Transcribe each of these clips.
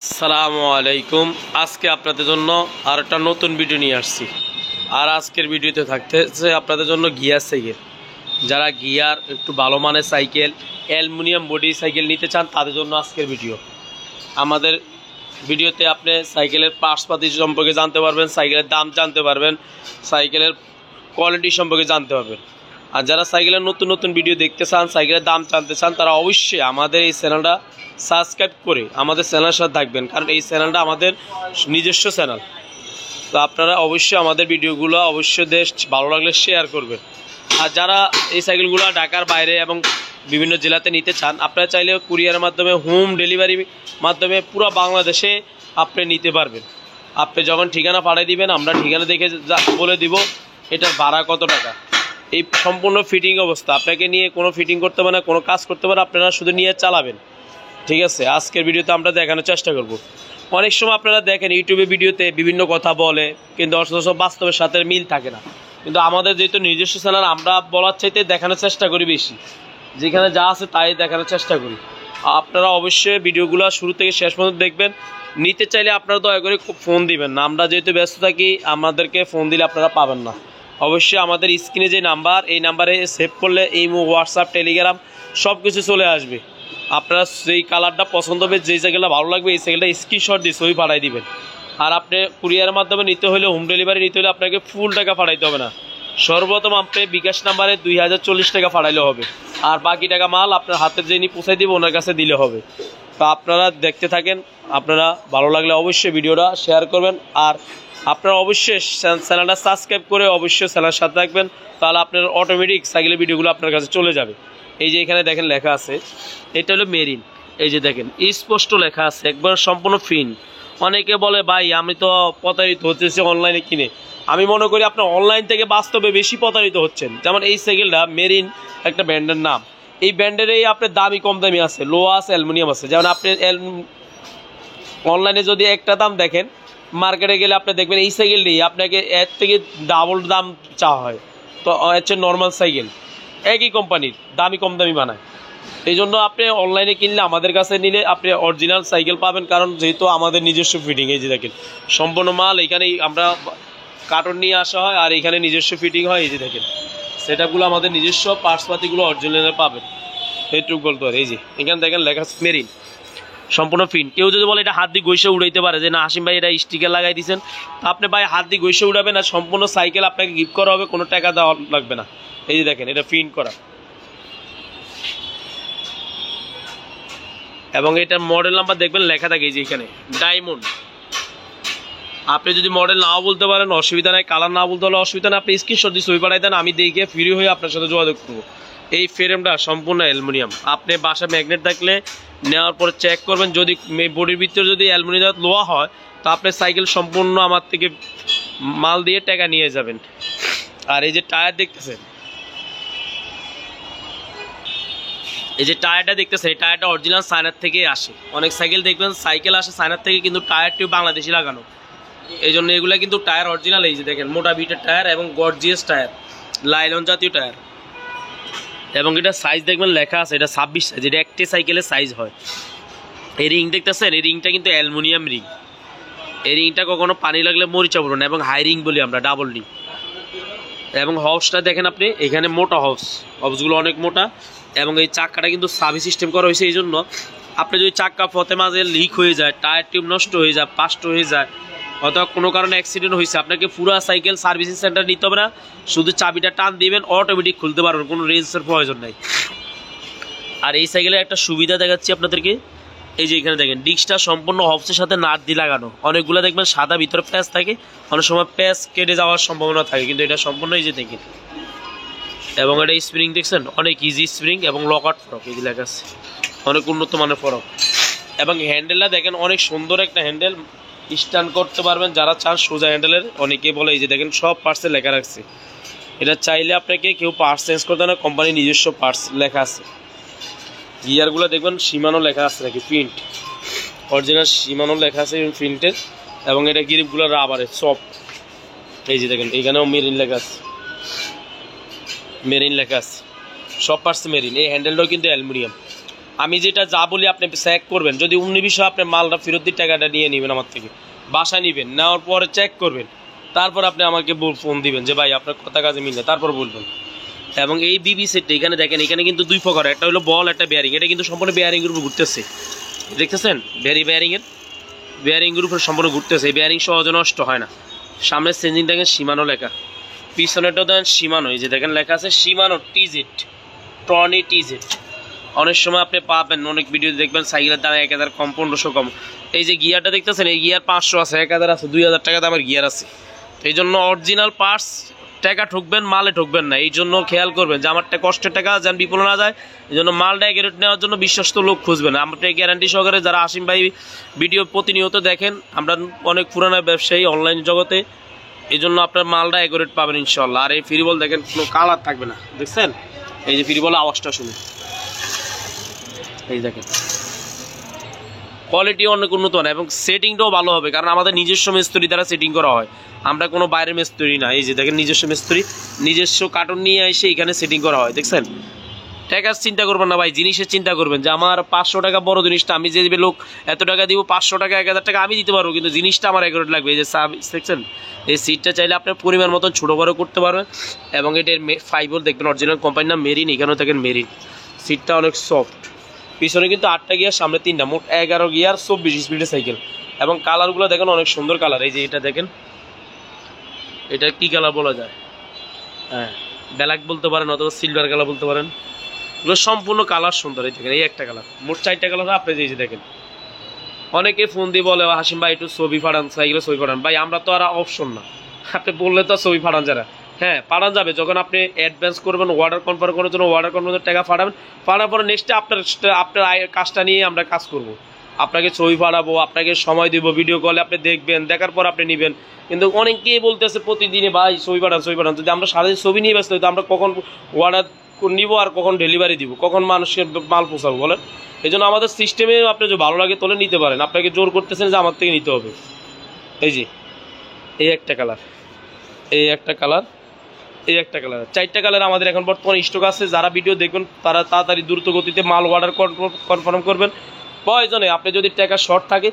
আসসালামু আলাইকুম। আজকে আপনাদের জন্য আর একটা নতুন ভিডিও নিয়ে আসছি। আর আজকের ভিডিওতে থাকতেছে আপনাদের জন্য গিয়ার সাইকেল। যারা গিয়ার একটু ভালো মানের সাইকেল, অ্যালুমিনিয়াম বডি সাইকেল নিতে চান তাদের জন্য আজকের ভিডিও। আমাদের ভিডিওতে আপনি সাইকেলের পার্টসপাতি সম্পর্কে জানতে পারবেন, সাইকেলের দাম জানতে পারবেন, সাইকেলের কোয়ালিটি সম্পর্কে জানতে পারবেন। আর যারা সাইকেলের নতুন নতুন ভিডিও দেখতে চান, সাইকেলের দাম জানতে চান, তারা অবশ্যই আমাদের এই চ্যানেলটা সাবস্ক্রাইব করে আমাদের চ্যানেলের সাথে থাকবেন, কারণ এই চ্যানেলটা আমাদের নিজস্ব চ্যানেল। তো আপনারা অবশ্যই আমাদের ভিডিওগুলো অবশ্যই ভালো লাগলে শেয়ার করবেন। আর যারা এই সাইকেলগুলো ঢাকার বাইরে এবং বিভিন্ন জেলাতে নিতে চান, আপনারা চাইলে কুরিয়ারের মাধ্যমে, হোম ডেলিভারির মাধ্যমে পুরো বাংলাদেশে আপনি নিতে পারবেন। আপনি যখন ঠিকানা পাঠিয়ে দিবেন, আমরা ঠিকানা দেখে বলে দিব এটার ভাড়া কত টাকা। এই সম্পূর্ণ ফিটিং অবস্থা, আপনাকে নিয়ে কোনো ফিটিং করতে হবে না, কোনো কাজ করতে হবে না, আপনারা শুধু নিয়ে চালাবেন। ঠিক আছে, আজকের ভিডিওতে আমরা দেখানোর চেষ্টা করব। অনেক সময় আপনারা দেখেন ইউটিউবে ভিডিওতে বিভিন্ন কথা বলে, কিন্তু অথচ বাস্তবের সাথে মিল থাকে না। কিন্তু আমাদের যেহেতু নিজস্ব চ্যানেল, আমরা বলার চাইতে দেখানোর চেষ্টা করি বেশি, যেখানে যা আছে তাই দেখানোর চেষ্টা করি। আপনারা অবশ্যই ভিডিওগুলো শুরু থেকে শেষ পর্যন্ত দেখবেন। নিতে চাইলে আপনারা দয়া করে ফোন দিবেন না, আমরা যেহেতু ব্যস্ত থাকি, আমাদেরকে ফোন দিলে আপনারা পাবেন না। অবশ্যই আমাদের স্ক্রিনে যে নাম্বার, এই নাম্বারে সেভ করলে ইমো, হোয়াটসঅ্যাপ, টেলিগ্রাম সব কিছু চলে আসবে। আপনারা যেই কালারটা পছন্দ হবে, যেই সাইকেলটা ভালো লাগবে, এই সাইকেলটা স্ক্রিনশট দিয়ে ছবি পাঠাই দিবেন। আর আপনি কুরিয়ারের মাধ্যমে নিতে হলে, হোম ডেলিভারি নিতে হলে আপনাকে ফুল টাকা পাঠাইতে হবে না। সর্বপ্রথম আপনি বিকাশ নাম্বারে 2040 টাকা পাঠাইলে হবে, আর বাকি টাকা মাল আপনার হাতের যিনি পৌঁছাই দিব ওনার কাছে দিলে হবে। তো আপনারা দেখতে থাকেন, আপনারা ভালো লাগলে অবশ্যই ভিডিওটা শেয়ার করবেন। আর আপনারা অবশ্যই চ্যানেলটা সাবস্ক্রাইব করে অবশ্যই চ্যানেলের সাথে থাকবেন, তাহলে আপনার অটোমেটিক সাইকেলের ভিডিওগুলো আপনার কাছে চলে যাবে। এই যে এখানে দেখেন লেখা আছে, এটা হলো মেরিন। এই যে দেখেন স্পষ্ট লেখা আছে, একবার সম্পূর্ণ ফিন। অনেকে বলে ভাই আমি তো প্রতারিত হচ্ছি অনলাইনে কিনে। আমি মনে করি আপনার অনলাইন থেকে বাস্তবে বেশি প্রতারিত হচ্ছেন। যেমন এই সাইকেলটা মেরিন একটা ব্র্যান্ডের নাম, এই ব্র্যান্ডেরই আপনার দামি কম দামি আছে, লোহা আছে, অ্যালুমিনিয়াম আছে। যেমন আপনি অনলাইনে যদি একটা দাম দেখেন, মার্কেটে গেলে আপনি দেখবেন এই সাইকেলটি আপনাকে এর থেকে ডাবল দাম চাওয়া হয়। তো হচ্ছে নর্মাল সাইকেল, একই কোম্পানির দামি কম দামি বানায়। এই জন্য আপনি অনলাইনে কিনলে, আমাদের কাছে নিলে আপনি অরিজিনাল সাইকেল পাবেন, কারণ যেহেতু আমাদের নিজস্ব ফিটিং। এই যে দেখেন সম্পূর্ণ মাল এখানেই আমরা কার্টন নিয়ে আসা হয়, আর এখানে নিজস্ব ফিটিং হয়। এই যে দেখেন সেটআপগুলো আমাদের নিজস্ব, পার্টসপাতিগুলো অরিজিনালে পাবেন। এইটুকু বলতে পারে। এই যে এখানে দেখেন লেখা মেরিন, সম্পূর্ণ ফিন। কেউ যদি বলে এটা হাত দিয়ে গৈসে উড়াইতে পারে, যে না হাসিম ভাই এটা স্টিকার লাগাই দিয়েছেন, তো আপনি ভাই হাত দিয়ে গৈসে উড়াবেন, আর সম্পূর্ণ সাইকেল আপনাকে গিফট করা হবে, কোনো টাকা দেওয়া লাগবে না। এই যে দেখেন এটা ফিন করা, এবং এটার মডেল নাম্বার দেখবেন লেখা থাকে এই যে এখানে ডায়মন্ড। আপনি যদি মডেল নাও বলতে পারেন অসুবিধা নাই, কালার না বলতে হলে অসুবিধা নেই, আপনি স্ক্রিনশট দিয়ে ছবি পাঠাই দেন, আমি দেখে ফ্রি হয়ে আপনার সাথে যোগাযোগ করবো। এই ফ্রেমটা সম্পূর্ণ অ্যালুমিনিয়াম। আপনি বাসায় ম্যাগনেট থাকলে নেওয়ার পরে চেক করবেন, যদি বডির ভিতরে যদি অ্যালুমিনিয়াম লোহা হয়, তো আপনি সাইকেল সম্পূর্ণ আমার থেকে মাল দিয়ে টাকা নিয়ে যাবেন। আর এই যে টায়ার দেখতেছেন, এই যে টায়ারটা দেখতেছেন, এই টায়ারটা অরিজিনাল চায়নার থেকে আসে। অনেক সাইকেল দেখবেন সাইকেল আসে চায়নার থেকে, কিন্তু টায়ারটিও বাংলাদেশি লাগানো। এই জন্য এগুলো কিন্তু টায়ার অরিজিনাল। এই যে দেখেন মোটা বিটের টায়ার এবং গর্জিয়াস টায়ার, লাইলন জাতীয় টায়ার। এবং এটা সাইজ দেখবেন লেখা আছে, এটা 26 সাইজ, এটা একটি সাইকেলের সাইজ হয়। এই রিং দেখতেছেন, এই রিংটা কিন্তু অ্যালুমিনিয়াম রিং। এই রিংটা কখনো পানি লাগলে মরিচা পড়বে না, এবং হাই রিং বলি আমরা, ডাবল রিং। এবং হবসটা দেখেন আপনি, এখানে মোটা হবসগুলো অনেক মোটা। এবং এই চাক্কাটা কিন্তু সাবি সিস্টেম করা হয়েছে, এই জন্য আপনি যদি চাক্কা পথে মাঝে লিক হয়ে যায়, টায়ার টিউব নষ্ট হয়ে যায়, পাস্ট হয়ে যায়, অথবা কোনো কারণে অ্যাক্সিডেন্ট হয়েছে, আপনাকে পুরো সাইকেল সার্ভিসিং সেন্টার নিতে হবে না, শুধু চাবিটা টান দিবেন অটোমেটিক খুলতে পারবেন, কোনো রেঞ্জের প্রয়োজন নাই। আর এই সাইকেলের একটা সুবিধা দেখাচ্ছি আপনাদেরকে, এই যে এখানে দেখেন ডিস্কটা সম্পূর্ণ হবসের সাথে নাট দিয়ে লাগানো। অনেকগুলো দেখবেন সাদা ভিতরে প্যাচ থাকে, অনেক সময় প্যাচ কেটে যাওয়ার সম্ভাবনা থাকে, কিন্তু এটা সম্পূর্ণ এই যে দেখেন। এবং এটা স্প্রিং দেখছেন, অনেক ইজি স্প্রিং এবং লকআউট ফরক, এই যে লেখা আছে, অনেক উন্নত মানের ফরক। এবং হ্যান্ডেলটা দেখেন অনেক সুন্দর একটা হ্যান্ডেল, স্ট্যান্ড করতে পারবেন যারা চান সোজা হ্যান্ডেলের। অনেকে বলে এই যে দেখেন সব পার্টসে লেখা রাখছে, এটা চাইলে আপনাকে কেউ পার্টস চেঞ্জ করতে না, কোম্পানির নিজস্ব পার্টস লেখা আছে। গিয়ারগুলো দেখবেন সীমানো লেখা আছে নাকি, প্রিন্ট অরিজিনাল সীমানো লেখা আছে প্রিন্টের। এবং এটা গ্রিপগুলো রাবারের সফট। এই যে দেখেন এখানেও মেরিন লেখা আছে, মেরিন লেখা আছে, সব পার্টস মেরিন। এই হ্যান্ডেলটাও কিন্তু অ্যালুমিনিয়াম। আমি যেটা যা বলি আপনি চেক করবেন, যদি অন্য বিষয়ে আপনি মালটা ফেরত দিয়ে টাকাটা নিয়ে নেবেন আমার থেকে, বাসা নেবেন, নেওয়ার পরে চেক করবেন, তারপর আপনি আমাকে ফোন দিবেন যে ভাই আপনার কথা কাজে মিলে, তারপর বলবেন। এবং এই বিবি সেটটা এখানে দেখেন, এখানে কিন্তু দুই প্রকার, একটা হলো বল, একটা বেয়ারিং। এটা কিন্তু সম্পূর্ণ বেয়ারিংয়ের উপর ঘুরতেছে, দেখতেছেন বেয়ারিংয়ের উপর সম্পূর্ণ ঘুরতেছে। এই বেয়ারিং সহজে নষ্ট হয় না। সামনের চেঞ্জিং দেখেন সীমানো লেখা, পিছনেরটাও দেখেন সীমানো, এই যে দেখেন লেখা আছে সীমানো টিজেট, টর্নি টিজেট। অনেক সময় আপনি পাবেন, অনেক ভিডিও দেখবেন সাইকেলের দাম 1000 কম, 1500 কম। এই যে গিয়ারটা দেখতেছেন, এই গিয়ার 500 আছে, 1000 আছে, 2000 টাকা দামের গিয়ার আছে। এই জন্য অরিজিনাল পার্টস টাকা ঠকবেন, মালে ঠকবেন না। এই জন্য খেয়াল করবেন যে আমারটা কষ্টের টাকা যেন বিপন্ন না যায়। এই জন্য মালটা এগ্রেড নেওয়ার জন্য বিশ্বস্ত লোক খুঁজবেন। আমরা গ্যারান্টি সহকারে, যারা আসিম ভাই ভিডিও প্রতিনিয়ত দেখেন, আমরা অনেক পুরানো ব্যবসায়ী অনলাইন জগতে, এই জন্য আপনার মালটা এগ্রেড পাবেন ইনশাল্লাহ। আর এই ফ্রি বল দেখেন কোনো কালার থাকবে না, দেখছেন? এই যে ফ্রি বলের আওয়াজটা শুনুন, এই দেখেন কোয়ালিটি অনেক উন্নত হয় এবং সেটিংটাও ভালো হবে, কারণ আমাদের নিজস্ব মিস্ত্রি দ্বারা সেটিং করা হয়, আমরা কোনো বাইরের মিস্ত্রি না। এই যে দেখেন নিজস্ব মিস্ত্রি, নিজস্ব কার্টুন নিয়ে এসে এখানে সেটিং করা হয়, দেখছেন? টাকার চিন্তা করবেন না ভাই, জিনিসের চিন্তা করবেন যে আমার 500 টাকা বড় জিনিসটা আমি যে লোক এত টাকা দিব, 500 টাকা 1000 টাকা আমি দিতে পারবো, কিন্তু জিনিসটা আমার এগ্রেড লাগবে। এই যে দেখছেন, এই সিটটা চাইলে আপনার পরিমাণ মতন ছোটো বড়ো করতে পারবেন। এবং এটার ফাইবার দেখবেন অরিজিনাল কোম্পানির নাম মেরিন, এখানেও দেখেন মেরিন। সিটটা অনেক সফট, পিছনে কিন্তু 8টা গিয়ার, সামনে 3টা, মোট 11 গিয়ার, 24 স্পিডের সাইকেল। এবং কালারগুলো দেখেন অনেক সুন্দর কালার। এই যে এটা দেখেন, এটা কি কালার বলা যায়? হ্যাঁ, ব্ল্যাক বলতে পারেন অথবা সিলভার কালার বলতে পারেন। এগুলো সম্পূর্ণ কালার সুন্দর। এই দেখেন, এই একটা কালার, মোট 4টা কালার আপনি এই যে দেখেন। অনেকে ফোন দিয়ে বলে হাসিম ভাই একটু ছবি পাঠান, সাইকেলে ছবি পাঠান। ভাই আমরা তো আর অপশন না, আপনি বললে তো ছবি পাঠান যারা, হ্যাঁ পাঠান যাবে। যখন আপনি অ্যাডভান্স করবেন, অর্ডার কনফার্ম করার জন্য অর্ডার কনফার্মের টাকা পাঠাবেন, পাঠানোর পরে নেক্সটে আপনার কাজটা নিয়ে আমরা কাজ করব। আপনাকে ছবি পাঠাবো, আপনাকে সময় দিব, ভিডিও কলে আপনি দেখবেন, দেখার পর আপনি নেবেন। কিন্তু অনেকেই বলতেছে প্রতিদিনে ভাই ছবি পাঠান, ছবি পাঠান। যদি আমরা সারাদিন ছবি নিয়ে ব্যস্ত হই, তো আমরা কখন অর্ডার নিব আর কখন ডেলিভারি দিব, কখন মানুষের মাল পৌঁছাবো বলেন? এই জন্য আমাদের সিস্টেমে আপনি যদি ভালো লাগে তোলে নিতে পারেন, আপনাকে জোর করতেছেন যে আমার থেকে নিতে হবে। এই যে এই একটা কালার, এই একটা কালার, এই একটা কালার, 4টা কালার আমাদের এখন বর্তমানে স্টক আছে। যারা ভিডিও দেখবেন তারা তাড়াতাড়ি দ্রুত গতিতে মাল অর্ডার কনফার্ম করবেন। প্রয়োজনে আপনি যদি টাকা শর্ট থাকে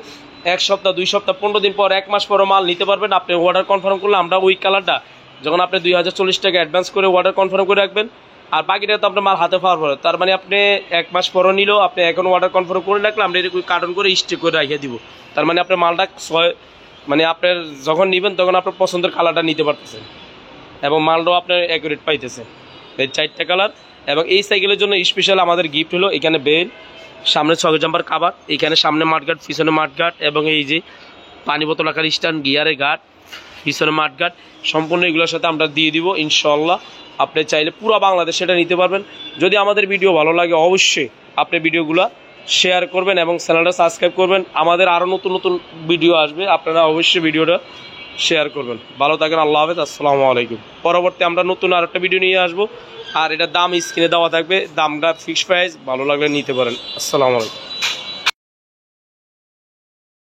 1 সপ্তাহ, 2 সপ্তাহ, 15 দিন পর, 1 মাস পরও মাল নিতে পারবেন। আপনি অর্ডার কনফার্ম করলে আমরা ওই কালারটা যখন আপনি 2040 টাকা অ্যাডভান্স করে অর্ডার কনফার্ম করে রাখবেন, আর বাকিটা তো আপনার মাল হাতে পাওয়ার পরে, তার মানে আপনি 1 মাস পরও নিলেও আপনি এখন অর্ডার কনফার্ম করে রাখলে আমরা এটা কার্টন করে স্টিক করে রেখে দিব। তার মানে আপনার মালটা মানে আপনার যখন নেবেন তখন আপনার পছন্দের কালারটা নিতে পারতেছেন এবং মালটাও আপনার অ্যাকুরেট পাইতেছেন। এই 4টা কালার। এবং এই সাইকেলের জন্য স্পেশাল আমাদের গিফট হলো এখানে বেল, সামনে 6 জাম্পার কাভার, এখানে সামনে মাঠগার্ড, পিছনে মাঠগার্ড, এবং এই যে পানি বোতল আকার স্ট্যান্ড, গিয়ারের গার্ড, পিছনে মাঠগার্ড, সম্পূর্ণ এগুলোর সাথে আমরা দিয়ে দিব ইনশাল্লাহ। আপনি চাইলে পুরো বাংলাদেশে এটা নিতে পারবেন। যদি আমাদের ভিডিও ভালো লাগে অবশ্যই আপনি ভিডিওগুলো শেয়ার করবেন এবং চ্যানেলটা সাবস্ক্রাইব করবেন। আমাদের আরও নতুন নতুন ভিডিও আসবে, আপনারা অবশ্যই ভিডিওটা শেয়ার করবেন। ভালো থাকেন, আল্লাহ হাফেজ, আসসালামু আলাইকুম। পরবর্তী আমরা নতুন আরেকটা ভিডিও নিয়ে আসবো। আর এটার দাম স্ক্রিনে দেওয়া থাকবে, দামটা ফিক্সড প্রাইস, ভালো লাগলে নিতে পারেন। আসসালামু আলাইকুম।